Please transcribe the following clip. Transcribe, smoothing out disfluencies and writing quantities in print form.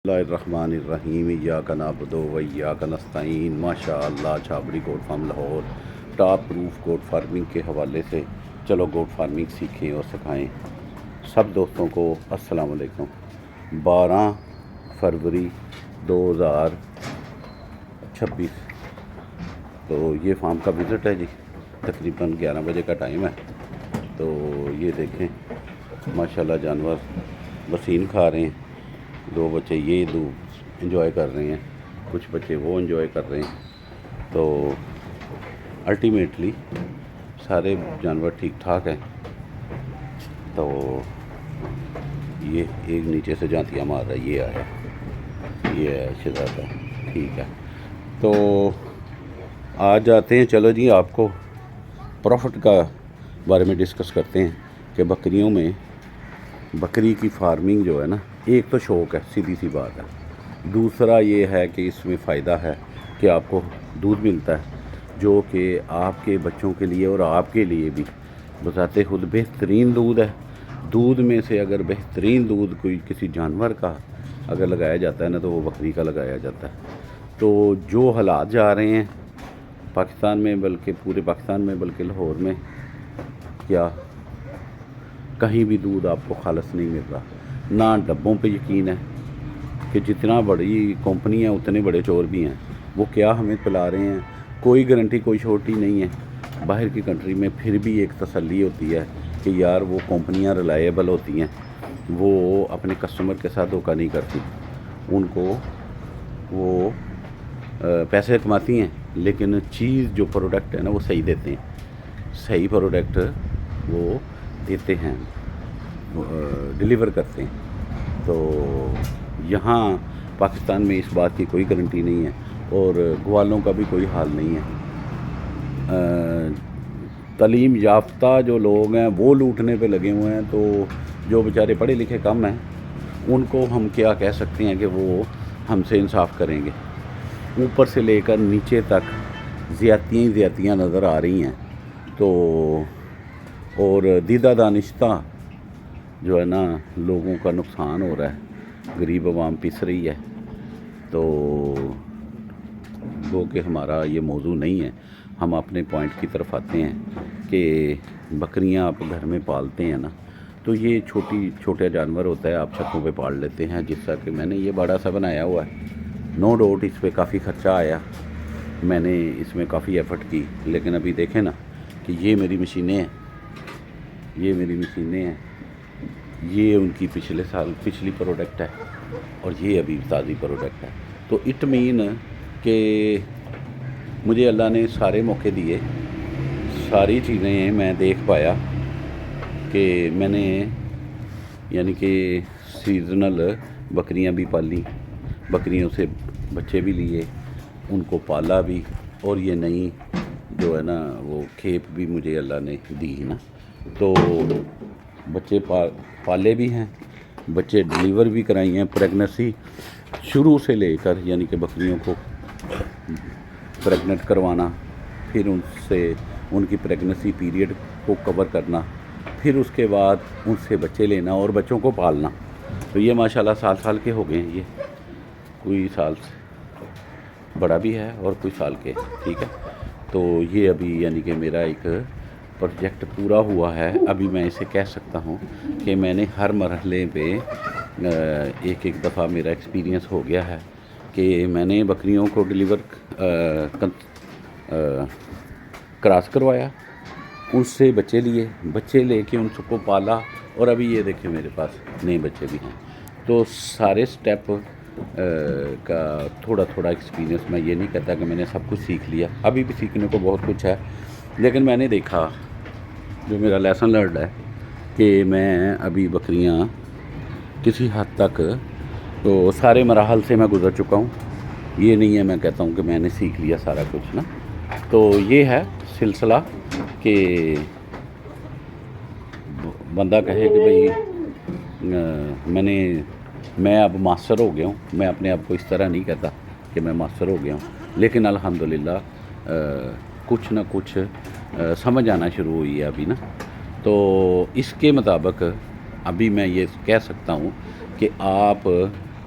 الرحمن الرحیم ایاک نعبد و ایاک نستعین ماشاء اللہ چھابڑی گوٹ فارم لاہور ٹاپ پروف گوٹ فارمنگ کے حوالے سے چلو گوٹ فارمنگ سیکھیں اور سکھائیں سب دوستوں کو السلام علیکم 12 فروری 2026 تو یہ فارم کا وزٹ ہے جی تقریباً 11 بجے کا ٹائم ہے تو یہ دیکھیں ماشاءاللہ جانور بسین کھا رہے ہیں 2 بچے یہ دو انجوائے کر رہے ہیں کچھ بچے وہ انجوائے کر رہے ہیں تو الٹیمیٹلی سارے جانور ٹھیک ٹھاک ہیں تو یہ ایک نیچے سے جانتیاں مار رہا ہے یہ آیا یہ ہے شہزادہ ٹھیک ہے تو آج جاتے ہیں چلو جی آپ کو پروفٹ کا بارے میں ڈسکس کرتے ہیں کہ بکریوں میں بکری کی فارمنگ جو ہے نا ایک تو شوق ہے سیدھی سی بات ہے دوسرا یہ ہے کہ اس میں فائدہ ہے کہ آپ کو دودھ ملتا ہے جو کہ آپ کے بچوں کے لیے اور آپ کے لیے بھی بذات خود بہترین دودھ ہے دودھ میں سے اگر بہترین دودھ کوئی کسی جانور کا اگر لگایا جاتا ہے نا تو وہ بکری کا لگایا جاتا ہے تو جو حالات جا رہے ہیں پاکستان میں بلکہ پورے پاکستان میں بلکہ لاہور میں کیا کہیں بھی دودھ آپ کو خالص نہیں مل رہا نہ ڈبوں پہ یقین ہے کہ جتنا بڑی کمپنی ہے اتنے بڑے چور بھی ہیں وہ کیا ہمیں پلا رہے ہیں کوئی گارنٹی کوئی شورٹی نہیں ہے باہر کی کنٹری میں پھر بھی ایک تسلی ہوتی ہے کہ یار وہ کمپنیاں ریلائیبل ہوتی ہیں وہ اپنے کسٹمر کے ساتھ دھوکہ نہیں کرتی ان کو وہ پیسے کماتی ہیں لیکن چیز جو پروڈکٹ ہے نا وہ صحیح دیتے ہیں صحیح پروڈکٹ وہ دیتے ہیں ڈیلیور کرتے ہیں تو یہاں پاکستان میں اس بات کی کوئی گارنٹی نہیں ہے اور گوالوں کا بھی کوئی حال نہیں ہے تعلیم یافتہ جو لوگ ہیں وہ لوٹنے پہ لگے ہوئے ہیں تو جو بیچارے پڑھے لکھے کم ہیں ان کو ہم کیا کہہ سکتے ہیں کہ وہ ہم سے انصاف کریں گے اوپر سے لے کر نیچے تک زیادتیاں نظر آ رہی ہیں تو اور دیدہ دانشتہ جو ہے نا لوگوں کا نقصان ہو رہا ہے غریب عوام پس رہی ہے تو وہ کہ ہمارا یہ موضوع نہیں ہے ہم اپنے پوائنٹ کی طرف آتے ہیں کہ بکریاں آپ گھر میں پالتے ہیں نا تو یہ چھوٹا جانور ہوتا ہے آپ چھتوں پہ پال لیتے ہیں جس طرح کہ میں نے یہ بڑا سا بنایا ہوا ہے نو ڈاؤٹ اس پہ کافی خرچہ آیا میں نے اس میں کافی ایفرٹ کی لیکن ابھی دیکھیں نا کہ یہ میری مشینیں ہیں یہ ان کی پچھلی پروڈکٹ ہے اور یہ ابھی تازی پروڈکٹ ہے تو اٹ مین کہ مجھے اللہ نے سارے موقع دیے ساری چیزیں میں دیکھ پایا کہ میں نے یعنی کہ سیزنل بکریاں بھی پالی بکریوں سے بچے بھی لیے ان کو پالا بھی اور یہ نئی جو ہے نا وہ کھیپ بھی مجھے اللہ نے دی نا تو بچے پالے بھی ہیں بچے ڈلیور بھی کرائی ہیں پریگنسی شروع سے لے کر یعنی کہ بکریوں کو پریگنٹ کروانا پھر ان سے ان کی پریگنسی پیریڈ کو کور کرنا پھر اس کے بعد ان سے بچے لینا اور بچوں کو پالنا تو یہ ماشاءاللہ سال کے ہو گئے ہیں یہ کوئی سال سے بڑا بھی ہے اور کوئی سال کے ٹھیک ہے تو یہ ابھی یعنی کہ میرا ایک پروجیکٹ پورا ہوا ہے ابھی میں اسے کہہ سکتا ہوں کہ میں نے ہر مرحلے پہ ایک دفعہ میرا ایکسپیرینس ہو گیا ہے کہ میں نے بکریوں کو ڈلیور کراس کروایا ان سے بچے لے کے ان سب کو پالا اور ابھی یہ دیکھیں میرے پاس نئے بچے بھی ہیں تو سارے سٹیپ کا تھوڑا ایکسپیرینس میں یہ نہیں کہتا کہ میں نے سب کچھ سیکھ لیا ابھی بھی سیکھنے کو بہت کچھ ہے لیکن میں نے دیکھا جو میرا لیسن لرنڈ ہے کہ میں ابھی بکریاں کسی حد تک تو سارے مراحل سے میں گزر چکا ہوں یہ نہیں ہے میں کہتا ہوں کہ میں نے سیکھ لیا سارا کچھ نا تو یہ ہے سلسلہ کہ بندہ کہے کہ بھئی میں اب ماسٹر ہو گیا ہوں میں اپنے آپ کو اس طرح نہیں کہتا کہ میں ماسٹر ہو گیا ہوں لیکن الحمدللہ کچھ نہ کچھ سمجھ آنا شروع ہوئی ہے ابھی نا تو اس کے مطابق ابھی میں یہ کہہ سکتا ہوں کہ آپ